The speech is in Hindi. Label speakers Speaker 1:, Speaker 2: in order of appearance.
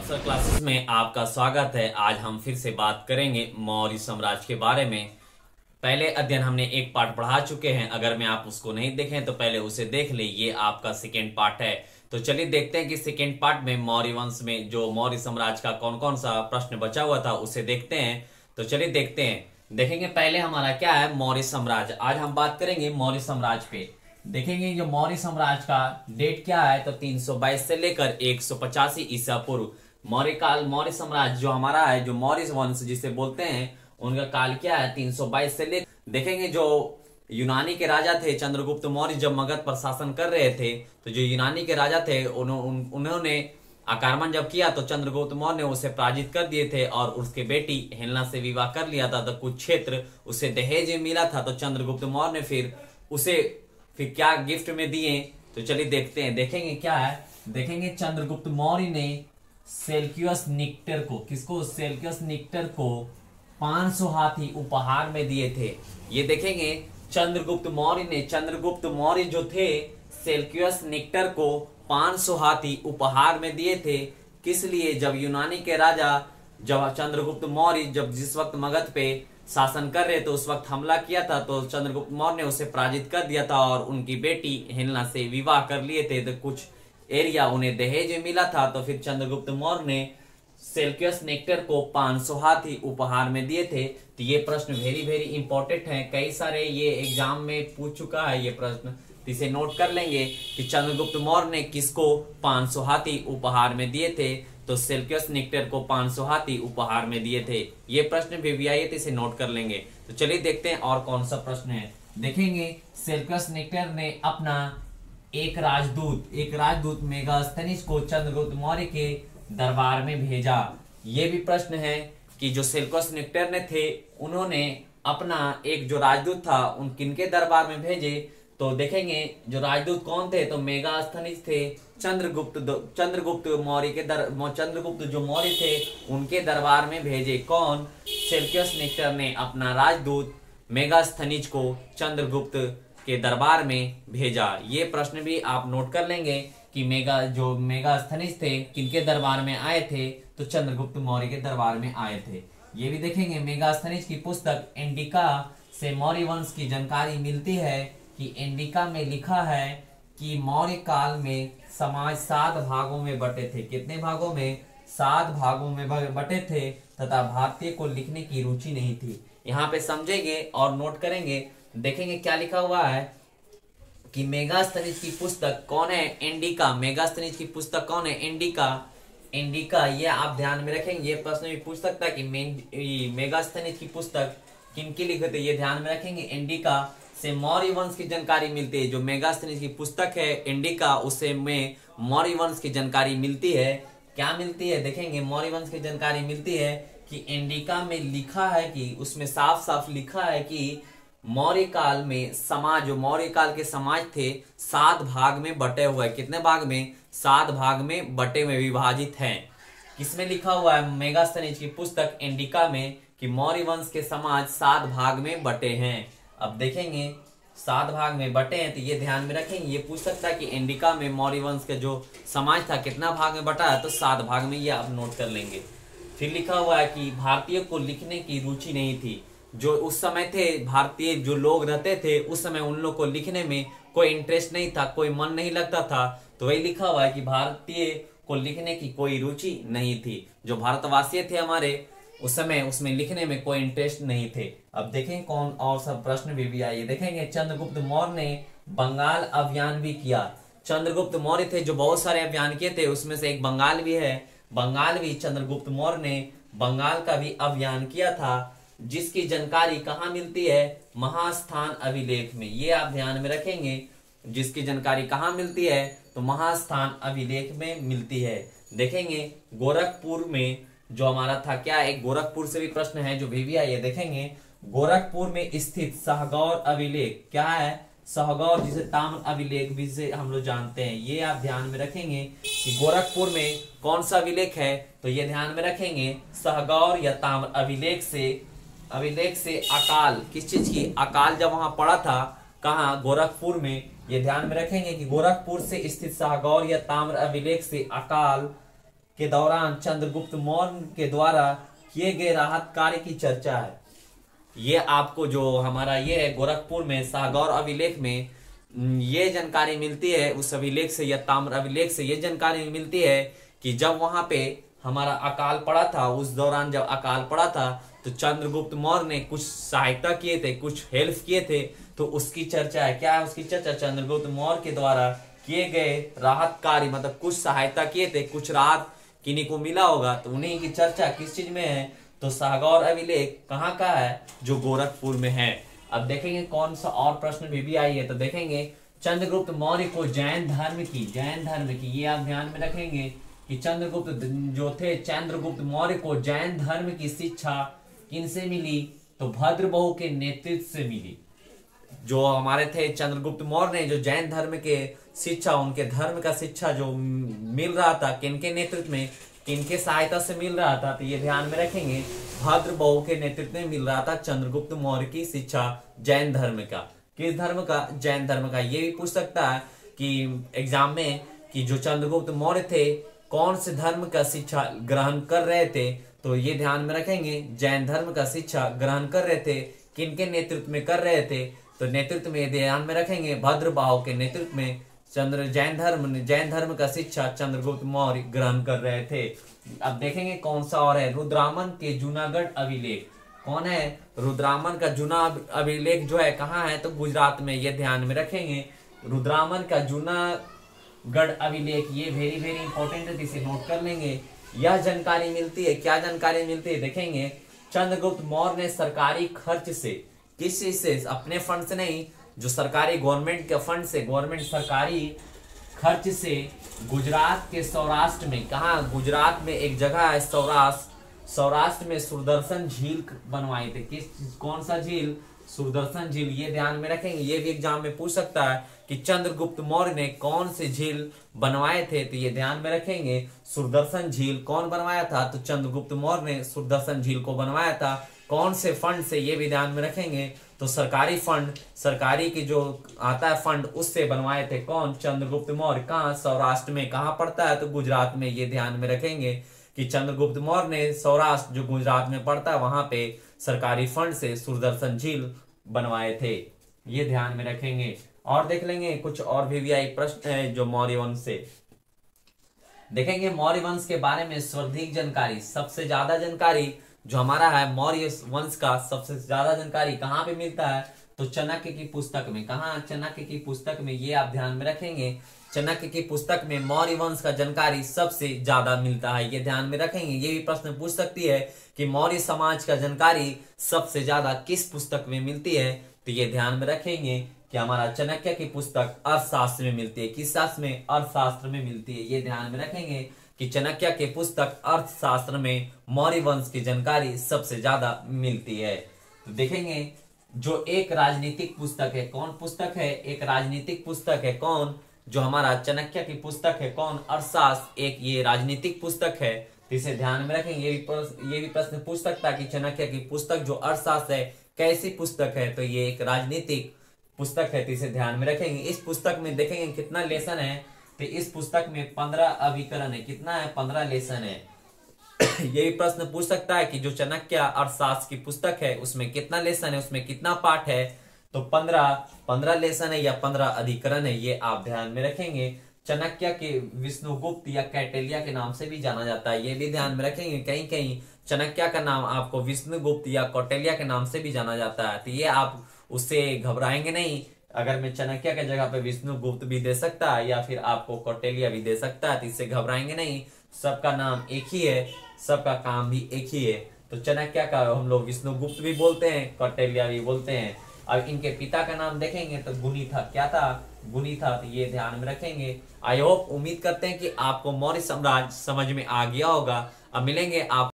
Speaker 1: मास्टर क्लासेस में आपका स्वागत है। आज हम फिर से बात करेंगे मौर्य साम्राज्य के बारे में। पहले अध्ययन हमने एक पार्ट पढ़ा चुके हैं। अगर मैं आप उसको नहीं देखें तो पहले उसे देख ले। ये आपका सेकेंड पार्ट है। तो चलिए देखते हैं कि सेकेंड पार्ट में मौर्य वंश में जो मौर्य साम्राज्य का कौन कौन सा प्रश्न बचा हुआ था उसे देखते हैं। तो चलिए देखते हैं। देखेंगे पहले हमारा क्या है, मौर्य साम्राज्य। आज हम बात करेंगे मौर्य साम्राज्य पे। देखेंगे जो मौर्य साम्राज्य का डेट क्या है, तो 322 से लेकर 185 ईसा पूर्व मौर्य काल। मौर्य साम्राज्य जो हमारा है, जो मौर्य वंश जिसे बोलते हैं, उनका काल क्या है 322 से लेकर। देखेंगे जो यूनानी के राजा थे चंद्रगुप्त मौर्य, जब मगध पर शासन कर रहे थे, तो जो यूनानी के राजा थे उन्होंने आक्रमण जब किया तो चंद्रगुप्त मौर्य ने उसे पराजित कर दिए थे और उसके बेटी हेलेना से विवाह कर लिया था। तो कुछ क्षेत्र उसे दहेज में मिला था। तो चंद्रगुप्त मौर्य ने फिर क्या गिफ्ट में दिए, तो चलिए देखते हैं। देखेंगे क्या है, देखेंगे चंद्रगुप्त मौर्य ने सेल्यूकस निकेटर को, किसको, सेल्यूकस निकेटर को 500 हाथी उपहार में दिए थे। ये देखेंगे चंद्रगुप्त मौर्य जो थे सेल्यूकस निकेटर को 500 हाथी उपहार में दिए थे। किस लिए? जब यूनानी के राजा, जब चंद्रगुप्त मौर्य जिस वक्त मगध पे शासन कर रहे तो उस वक्त हमला किया था, तो चंद्रगुप्त मौर्य ने उसे पराजित कर दिया था और उनकी बेटी हेलेना से विवाह कर लिए थे। तो कुछ एरिया उन्हें दहेज में मिला था। तो फिर चंद्रगुप्त मौर्य ने सेल्यूकस निकेटर को 500 हाथी उपहार में दिए थे। तो ये प्रश्न वेरी वेरी इंपॉर्टेंट है। कई सारे ये एग्जाम में पूछ चुका है ये प्रश्न। तो इसे नोट कर लेंगे कि चंद्रगुप्त मौर्य ने किसको 500 हाथी उपहार में दिए थे, तो सेल्यूकस निकेटर को 500 हाथी उपहार में दिए थे। ये प्रश्न भी आए थे, इसे नोट कर लेंगे। तो चलिए देखते हैं और कौन सा प्रश्न है। देखेंगे सेल्यूकस निकेटर ने अपना एक राजदूत मेगास्थनीज को चंद्रगुप्त मौर्य के दरबार में भेजा। ये भी प्रश्न है कि जो सेल्यूकस निकेटर ने थे, उन्होंने अपना एक जो राजदूत था उन किनके दरबार में भेजे। तो देखेंगे जो राजदूत कौन थे, तो मेगास्थनीज थे। चंद्रगुप्त जो मौर्य थे उनके दरबार में भेजे। कौन? सेल्यूकस निकेटर ने अपना राजदूत मेगास्थनीज को चंद्रगुप्त के दरबार में भेजा। ये प्रश्न भी आप नोट कर लेंगे कि मेगास्थनीज थे किनके दरबार में आए थे, तो चंद्रगुप्त मौर्य के दरबार में आए थे। ये भी देखेंगे मेगास्थनीज की पुस्तक इंडिका से मौर्य वंश की जानकारी मिलती है कि इंडिका में लिखा है कि मौर्य काल में समाज 7 भागों में बटे थे। कितने भागों में? 7 भागों में बटे थे तथा भारतीय को लिखने की रुचि नहीं थी। यहाँ पे समझेंगे और नोट करेंगे। देखेंगे क्या लिखा हुआ है कि मेगास्थनीज की पुस्तक कौन है? इंडिका। मेगास्थनीज की पुस्तक कौन है? इंडिका। ये आप ध्यान में रखेंगे। ये प्रश्न भी पूछ सकता है कि मेगास्थनीज की पुस्तक किनकी लिखी थी, ये ध्यान में रखेंगे। इंडिका से मौर्य वंश की जानकारी मिलती है। जो मेगास्थनीज की पुस्तक है इंडिका, उससे में मौर्य वंश की जानकारी मिलती है। क्या मिलती है? देखेंगे मौर्य वंश की जानकारी मिलती है कि इंडिका में लिखा है कि उसमें साफ साफ लिखा है कि मौर्य काल में समाज, जो मौर्य काल के समाज थे, 7 भाग में बटे हुए। कितने भाग में? 7 भाग में बटे हुए, विभाजित हैं। किसमें लिखा हुआ है? मेगास्थनीज की पुस्तक इंडिका में, कि मौर्य वंश के समाज 7 भाग में बटे हैं। अब देखेंगे 7 भाग में बटे हैं, तो ये ध्यान में रखेंगे। ये पूछ सकता है कि इंडिका में मौर्य वंश का जो समाज था कितना भाग में बटा है, तो 7 भाग में। ये आप नोट कर लेंगे। फिर लिखा हुआ है कि भारतीय को लिखने की रुचि नहीं थी। जो उस समय थे भारतीय जो लोग रहते थे, उस समय उन लोग को लिखने में कोई इंटरेस्ट नहीं था, कोई मन नहीं लगता था। तो वही लिखा हुआ है कि भारतीय को लिखने की कोई रुचि नहीं थी। जो भारतवासी थे हमारे, उस समय उसमें लिखने में कोई इंटरेस्ट नहीं थे। अब देखें कौन और सब प्रश्न भी आइए। देखेंगे चंद्रगुप्त मौर्य ने बंगाल अभियान भी किया। चंद्रगुप्त मौर्य थे जो बहुत सारे अभियान किए थे, उसमें से एक बंगाल भी है। बंगाल भी चंद्रगुप्त मौर्य ने बंगाल का भी अभियान किया था, जिसकी जानकारी कहाँ मिलती है? महास्थान अभिलेख में। ये आप ध्यान में रखेंगे। जिसकी जानकारी कहाँ मिलती है? तो महास्थान अभिलेख में मिलती है। देखेंगे गोरखपुर में जो हमारा था क्या, एक गोरखपुर से भी प्रश्न है जो भी आइए। देखेंगे गोरखपुर में स्थित सहगौर अभिलेख क्या है? सहगौर, जिसे ताम्र अभिलेख भी से हम लोग जानते हैं। ये आप ध्यान में रखेंगे कि गोरखपुर में कौन सा अभिलेख है, तो ये ध्यान में रखेंगे सहगौर या ताम्र अभिलेख से अकाल, किस चीज की? अकाल जब वहां पड़ा था, कहाँ? गोरखपुर में। ये ध्यान में रखेंगे कि गोरखपुर से स्थित सहगौर या ताम्र अभिलेख से अकाल के दौरान चंद्रगुप्त मौर्य के द्वारा किए गए राहत कार्य की चर्चा है। ये आपको जो हमारा ये है गोरखपुर में साहगौर अभिलेख में ये जानकारी मिलती है, उस अभिलेख से या ताम्र अभिलेख से ये जानकारी मिलती है कि जब वहां पे हमारा अकाल पड़ा था, उस दौरान जब अकाल पड़ा था तो चंद्रगुप्त मौर्य ने कुछ सहायता किए थे, कुछ हेल्प किए थे, तो उसकी चर्चा है। क्या है उसकी चर्चा? चंद्रगुप्त मौर्य के द्वारा किए गए राहत कार्य, मतलब कुछ सहायता किए थे, कुछ राहत किन्हीं को मिला होगा, तो उन्हीं की चर्चा किस चीज में है? तो साहगौर अभिलेख कहाँ का है? जो गोरखपुर में है। अब देखेंगे कौन सा और प्रश्न भी आई है, तो देखेंगे चंद्रगुप्त मौर्य को जैन धर्म की ये आप ध्यान में रखेंगे कि चंद्रगुप्त जो थे, चंद्रगुप्त मौर्य को जैन धर्म की शिक्षा किनसे मिली? तो भद्रबहु के नेतृत्व से मिली। जो हमारे थे चंद्रगुप्त मौर्य ने जो जैन धर्म के शिक्षा, उनके धर्म का शिक्षा जो मिल रहा था, किनके नेतृत्व में, किनके सहायता से मिल रहा था? तो ये ध्यान में रखेंगे भद्रबहु के नेतृत्व में मिल रहा था चंद्रगुप्त मौर्य की शिक्षा जैन धर्म का। किस धर्म का? जैन धर्म का। ये भी पूछ सकता है कि एग्जाम में कि जो चंद्रगुप्त मौर्य थे कौन से धर्म का शिक्षा ग्रहण कर रहे थे? तो ये ध्यान में रखेंगे धर्म धर्म का शिक्षा ग्रहण कर रहे थे। किनके नेतृत्व में कर रहे थे? तो नेतृत्व में ध्यान में रखेंगे भद्रबहु के नेतृत्व में जैन धर्म का शिक्षा चंद्रगुप्त मौर्य ग्रहण कर रहे थे। अब देखेंगे कौन सा और है, रुद्रामन के जूनागढ़ अभिलेख। कौन है? रुद्रामन का जूना अभिलेख जो है कहाँ है? तो गुजरात में। ये ध्यान में रखेंगे रुद्रामन का जूनागढ़ अभिलेख, ये वेरी वेरी इंपॉर्टेंट है, इसे नोट कर लेंगे। यह जानकारी मिलती है, क्या जानकारी मिलती है? देखेंगे चंद्रगुप्त मौर्य ने सरकारी खर्च से, किस चीज से? अपने फंड से नहीं, जो सरकारी गवर्नमेंट के फंड से, गवर्नमेंट सरकारी खर्च से गुजरात के सौराष्ट्र में, कहा? गुजरात में एक जगह है सौराष्ट्र में सुदर्शन झील बनवाए थे। कौन सा झील? सुदर्शन झील। ये ध्यान में रखेंगे, ये भी एग्जाम में पूछ सकता है कि चंद्रगुप्त मौर्य ने कौन से झील बनवाए थे, तो ये ध्यान में रखेंगे सुदर्शन झील। कौन बनवाया था? तो चंद्रगुप्त मौर्य ने सुदर्शन झील को बनवाया था। कौन से फंड से? ये भी ध्यान में रखेंगे। तो सरकारी फंड, सरकारी की जो आता है फंड, उससे बनवाए थे। कौन? चंद्रगुप्त मौर्य। कहाँ? सौराष्ट्र में। कहाँ पड़ता है? तो गुजरात में। ये ध्यान में रखेंगे कि चंद्रगुप्त मौर्य ने सौराष्ट्र जो गुजरात में पड़ता है वहां पे सरकारी फंड से सुदर्शन झील बनवाए थे। ये ध्यान में रखेंगे। और देख लेंगे कुछ और भी आई प्रश्न है जो मौर्य वंश से। देखेंगे मौर्य वंश के बारे में सर्वाधिक जानकारी, सबसे ज्यादा जानकारी जो हमारा है मौर्य वंश का, सबसे ज्यादा जानकारी कहाँ पे मिलता है? तो चाणक्य की पुस्तक में। कहाँ? चाणक्य की पुस्तक में। ये आप ध्यान में रखेंगे, चाणक्य की पुस्तक में मौर्य वंश का जानकारी सबसे ज्यादा मिलता है। ये ध्यान में रखेंगे। ये भी प्रश्न पूछ सकती है कि मौर्य समाज का जानकारी सबसे ज्यादा किस पुस्तक में मिलती है? तो ये ध्यान में रखेंगे कि हमारा चाणक्य की पुस्तक अर्थशास्त्र में मिलती है। किस शास्त्र में? अर्थशास्त्र में मिलती है। ये ध्यान में रखेंगे कि चाणक्य के पुस्तक अर्थशास्त्र में मौर्य वंश की जानकारी सबसे ज्यादा मिलती है। तो देखेंगे जो एक राजनीतिक पुस्तक है, कौन पुस्तक है? एक राजनीतिक पुस्तक है। कौन? जो हमारा चाणक्य की पुस्तक है। कौन? अर्थशास्त्र। एक ये राजनीतिक पुस्तक है, तो इसे ध्यान में रखेंगे। ये भी प्रश्न पूछ सकता है कि चाणक्य की पुस्तक जो अर्थशास्त्र है कैसी पुस्तक है? तो ये एक राजनीतिक पुस्तक है, तो इसे ध्यान में रखेंगे। इस पुस्तक में देखेंगे कितना लेसन है, तो इस पुस्तक में 15 अभिकरण है। कितना है? 15 लेसन है। यही प्रश्न पूछ सकता है कि जो चाणक्य अर्थशास्त्र की पुस्तक है उसमें कितना लेसन है, उसमें कितना पाठ है? तो 15 लेसन है या 15 अधिकरण है। ये आप ध्यान में रखेंगे। चाणक्य के विष्णुगुप्त या कौटिल्य के नाम से भी जाना जाता है। ये भी ध्यान में रखेंगे। कहीं कहीं चाणक्य का नाम आपको विष्णुगुप्त या कौटिल्य के नाम से भी जाना जाता है, तो ये आप उससे घबराएंगे नहीं। अगर मैं चाणक्य के जगह पे विष्णुगुप्त भी दे सकता है या फिर आपको कौटिल्य भी दे सकता है, तो इससे घबराएंगे नहीं। सबका नाम एक ही है, सबका काम भी एक ही है। तो चाणक्य का हम लोग विष्णुगुप्त भी बोलते हैं, कौटिल्य भी बोलते हैं। अब इनके पिता का नाम देखेंगे तो गुनी था। क्या था? गुनी था। तो ये ध्यान में रखेंगे। आई होप, उम्मीद करते हैं कि आपको मौर्य साम्राज्य समझ में आ गया होगा। अब मिलेंगे आप